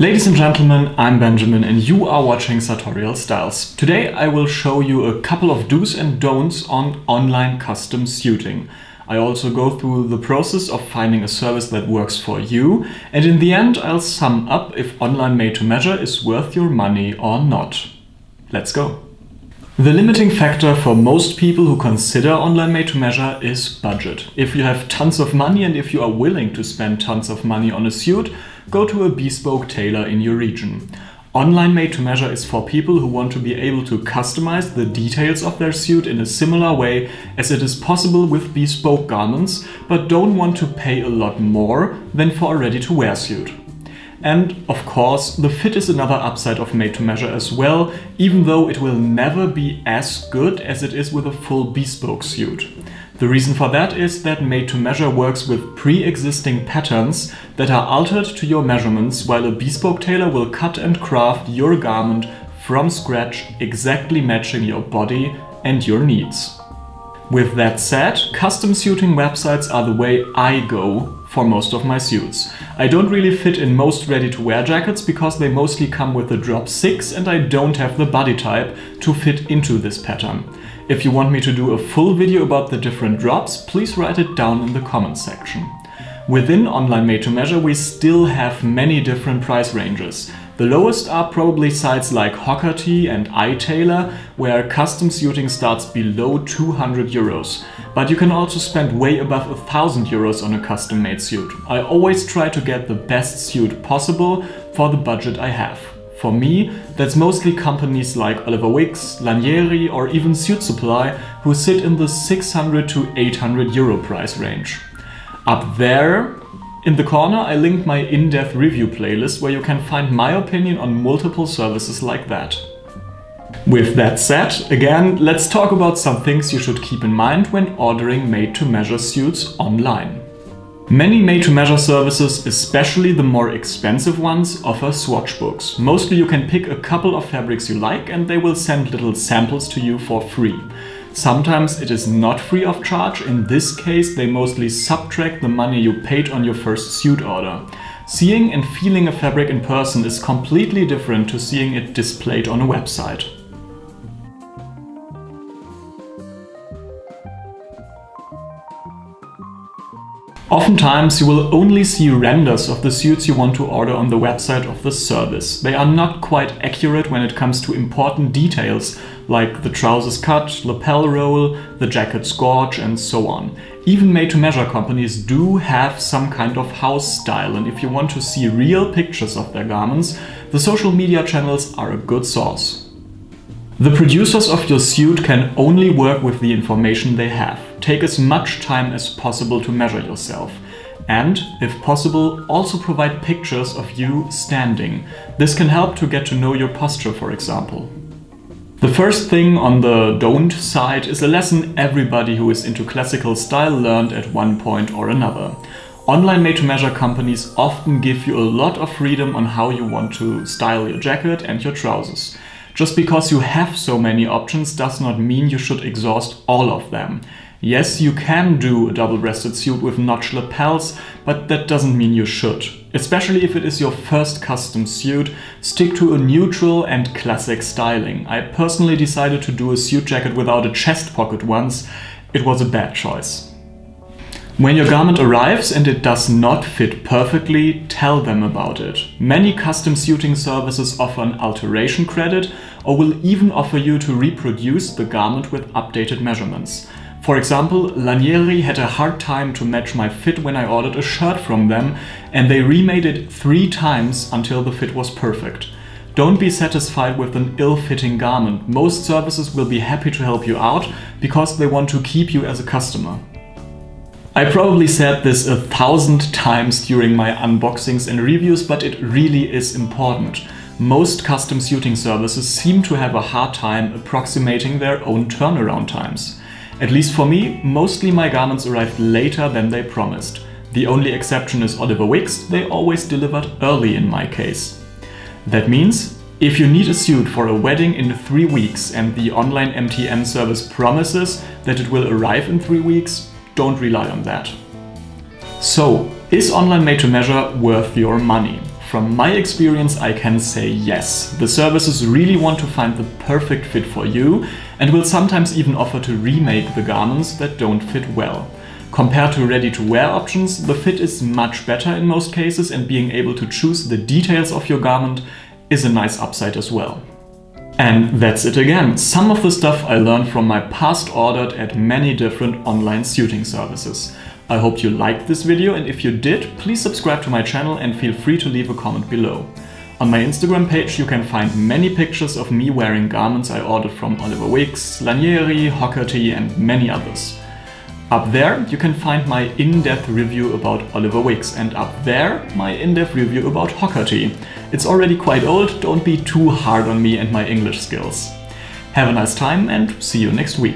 Ladies and gentlemen, I'm Benjamin and you are watching Sartorial Styles. Today I will show you a couple of do's and don'ts on online custom suiting. I also go through the process of finding a service that works for you, and in the end I'll sum up if online made-to-measure is worth your money or not. Let's go! The limiting factor for most people who consider online made-to-measure is budget. If you have tons of money and if you are willing to spend tons of money on a suit, go to a bespoke tailor in your region. Online made-to-measure is for people who want to be able to customize the details of their suit in a similar way as it is possible with bespoke garments, but don't want to pay a lot more than for a ready-to-wear suit. And of course, the fit is another upside of made-to-measure as well, even though it will never be as good as it is with a full bespoke suit. The reason for that is that made-to-measure works with pre-existing patterns that are altered to your measurements, while a bespoke tailor will cut and craft your garment from scratch, exactly matching your body and your needs. With that said, custom suiting websites are the way I go for most of my suits. I don't really fit in most ready-to-wear jackets because they mostly come with a drop 6 and I don't have the body type to fit into this pattern. If you want me to do a full video about the different drops, please write it down in the comments section. Within online made-to-measure we still have many different price ranges. The lowest are probably sites like Hockerty and iTailor, where custom suiting starts below 200 euros. But you can also spend way above 1000 euros on a custom made suit. I always try to get the best suit possible for the budget I have. For me, that's mostly companies like Oliver Wickes, Lanieri or even Suit Supply, who sit in the 600 to 800 euro price range. Up there, in the corner, I linked my in-depth review playlist where you can find my opinion on multiple services like that. With that said, again, let's talk about some things you should keep in mind when ordering made-to-measure suits online. Many made-to-measure services, especially the more expensive ones, offer swatch books. Mostly you can pick a couple of fabrics you like and they will send little samples to you for free. Sometimes it is not free of charge. In this case, they mostly subtract the money you paid on your first suit order. Seeing and feeling a fabric in person is completely different to seeing it displayed on a website. Oftentimes you will only see renders of the suits you want to order on the website of the service. They are not quite accurate when it comes to important details like the trousers cut, lapel roll, the jacket's gauge and so on. Even made-to-measure companies do have some kind of house style, and if you want to see real pictures of their garments, the social media channels are a good source. The producers of your suit can only work with the information they have. Take as much time as possible to measure yourself. And, if possible, also provide pictures of you standing. This can help to get to know your posture, for example. The first thing on the don't side is a lesson everybody who is into classical style learned at one point or another. Online made-to-measure companies often give you a lot of freedom on how you want to style your jacket and your trousers. Just because you have so many options does not mean you should exhaust all of them. Yes, you can do a double-breasted suit with notch lapels, but that doesn't mean you should. Especially if it is your first custom suit, stick to a neutral and classic styling. I personally decided to do a suit jacket without a chest pocket once. It was a bad choice. When your garment arrives and it does not fit perfectly, tell them about it. Many custom suiting services offer an alteration credit or will even offer you to reproduce the garment with updated measurements. For example, Lanieri had a hard time to match my fit when I ordered a shirt from them, and they remade it 3 times until the fit was perfect. Don't be satisfied with an ill-fitting garment. Most services will be happy to help you out because they want to keep you as a customer. I probably said this 1000 times during my unboxings and reviews, but it really is important. Most custom suiting services seem to have a hard time approximating their own turnaround times. At least for me, mostly my garments arrived later than they promised. The only exception is Oliver Wickes. They always delivered early in my case. That means, if you need a suit for a wedding in 3 weeks and the online MTM service promises that it will arrive in 3 weeks, don't rely on that. So, is online made-to-measure worth your money? from my experience I can say yes. The services really want to find the perfect fit for you and will sometimes even offer to remake the garments that don't fit well. Compared to ready-to-wear options, the fit is much better in most cases, and being able to choose the details of your garment is a nice upside as well. And that's it again. Some of the stuff I learned from my past ordered at many different online suiting services. I hope you liked this video, and if you did, please subscribe to my channel and feel free to leave a comment below. On my Instagram page you can find many pictures of me wearing garments I ordered from Oliver Wigs, Lanieri, Hockerty and many others. Up there you can find my in-depth review about Oliver Wigs, and up there my in-depth review about Hockerty. It's already quite old, don't be too hard on me and my English skills. Have a nice time and see you next week.